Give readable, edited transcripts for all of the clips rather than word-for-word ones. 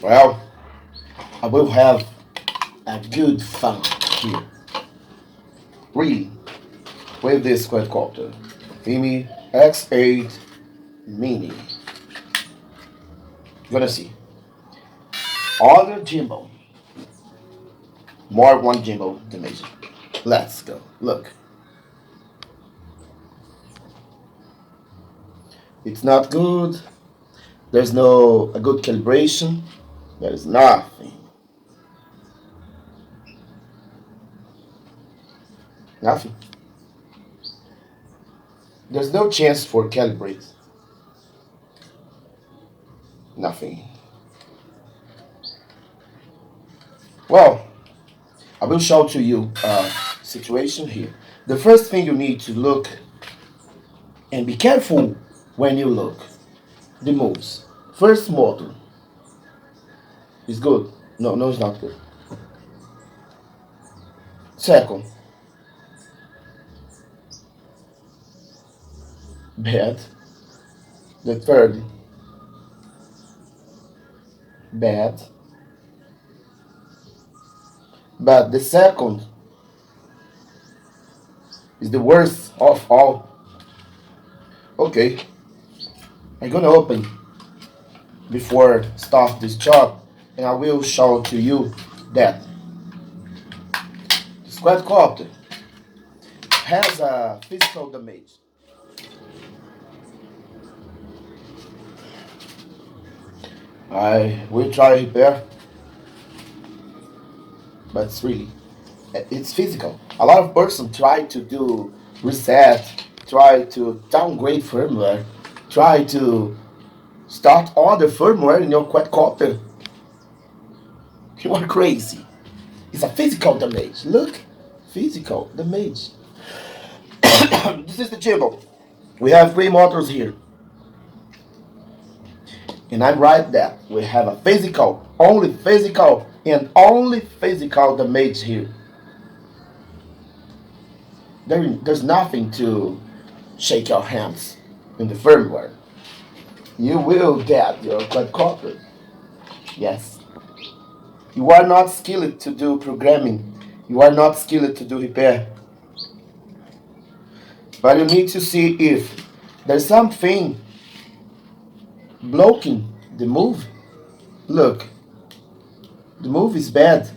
Well, I will have a good fun here. Really, with this quadcopter. Fimi X8 Mini. You're gonna see. Other gimbal. More one gimbal dimension. Let's go. Look. It's not good. There's no a good calibration. There is nothing. Nothing. There's no chance for calibrate. Nothing. Well, I will show to you a situation here. The first thing you need to look and be careful when you look the moves. First motor is good. No, no, it's not good. Second, bad. The third, bad. But the second is the worst of all. Okay, I'm gonna open before start this job, and I will show to you that the quadcopter has a physical damage. I will try repair, but it's physical. A lot of person try to do reset, try to downgrade firmware, try to start other firmware in your quadcopter. You are crazy. It's a physical damage. Look, physical damage. This is the gimbal. We have three motors here. And I write that we have a physical, and only physical damage here. There's nothing to shake your hands in the firmware. You will get your quadcopter. Yes. You are not skilled to do programming. You are not skilled to do repair. But you need to see if there's something blocking the move. Look, the move is bad.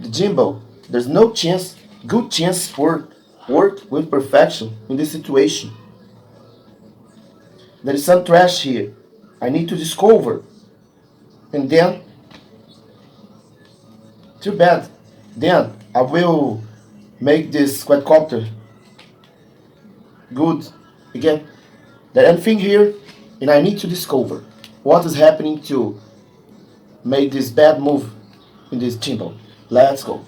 The gimbal, there's no chance, good chance for work with perfection in this situation. There is some trash here. I need to discover. And then, too bad. Then I will make this quadcopter good again. There's anything here, and I need to discover what is happening to make this bad move in this gimbal. Let's go.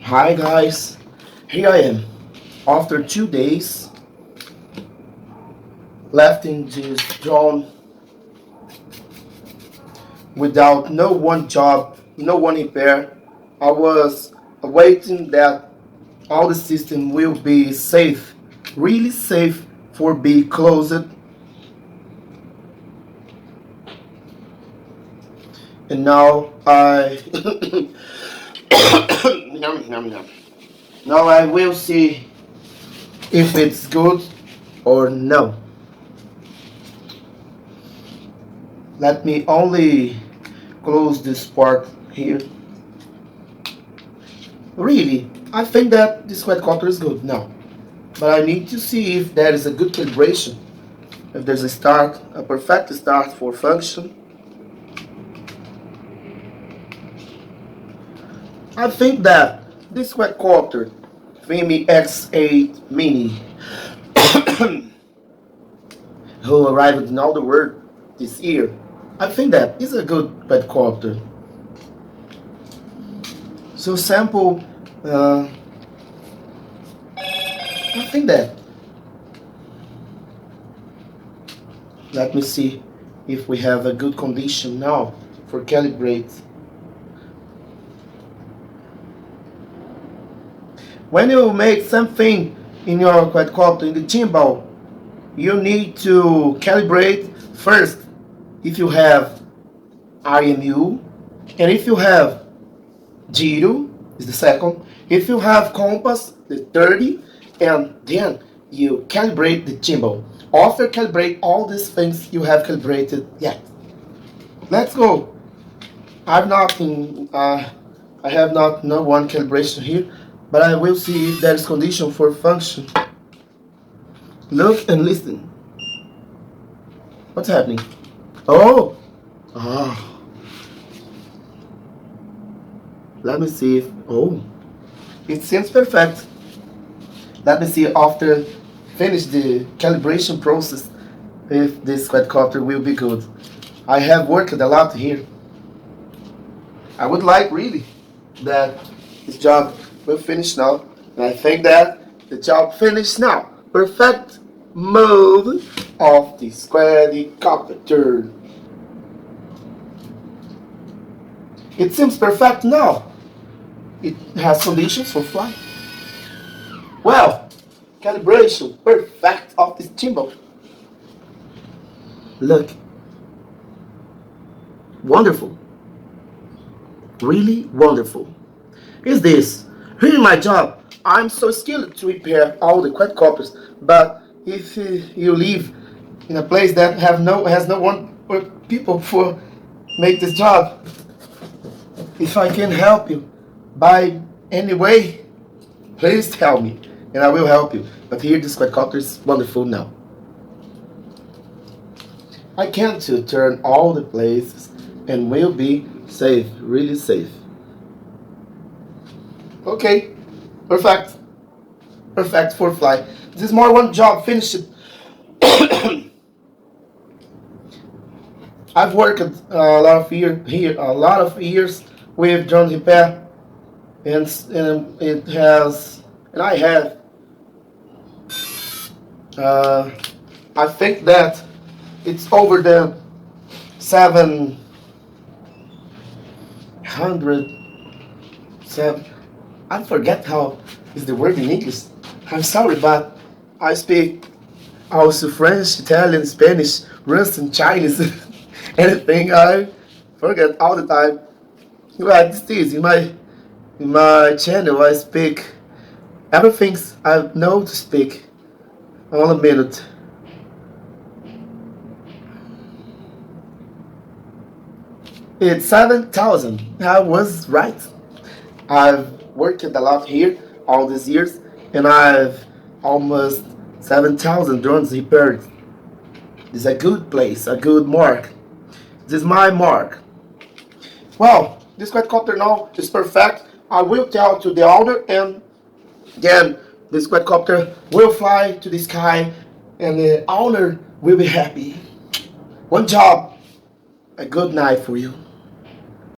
Hi guys, here I am. After 2 days left in this drone without no one job, no one repair, I was waiting that all the system will be safe, really safe for be closed. And now I Yum, yum, yum. Now I will see if it's good or no. Let me only close this part here. Really, I think that this quadcopter is good now. But I need to see if there is a good calibration. If there's a perfect start for function. I think that this quadcopter, Fimi X8 Mini, who arrived in all the world this year, I think that is a good quadcopter. So sample, I think that. Let me see if we have a good condition now for calibrate. When you make something in your quadcopter, in the gimbal, you need to calibrate first if you have IMU, and if you have gyro is the second. If you have compass, the 30, and then you calibrate the gimbal. After calibrate all these things you have calibrated yet. Let's go. I've not I have not no one calibration here, but I will see if there is condition for function. Look and listen. What's happening? Oh, ah. Let me see if, oh, it seems perfect. Let me see after finish the calibration process if this quadcopter will be good. I have worked a lot here. I would like really that this job will finish now. And I think that the job finished now. Perfect move of the quadcopter. It seems perfect now. It has conditions for flight. Well, calibration perfect of this gimbal. Look. Wonderful. Really wonderful. Is this? Here in my job, I'm so skilled to repair all the quadcopters, but if you live in a place that has no one or people for make this job, if I can help you by any way, please tell me and I will help you. But here this quadcopter is wonderful now. I can to turn all the places and will be safe, really safe. Okay, perfect. Perfect for flight. This is more one job finished. I've worked a lot of years with drone repair, and it has, and I have. I think that it's over the 700. I forget how is the word in English. I'm sorry, but I speak also French, Italian, Spanish, Russian, Chinese, anything I forget all the time. Well, this is in my channel. I speak everything I know to speak. On a minute. It's 7,000. I was right. I've worked a lot here all these years, and I've almost 7,000 drones repaired. This is a good place, a good mark. This is my mark. Well, this quadcopter now is perfect. I will tell to the owner, and then this quadcopter will fly to the sky, and the owner will be happy. One job, a good night for you.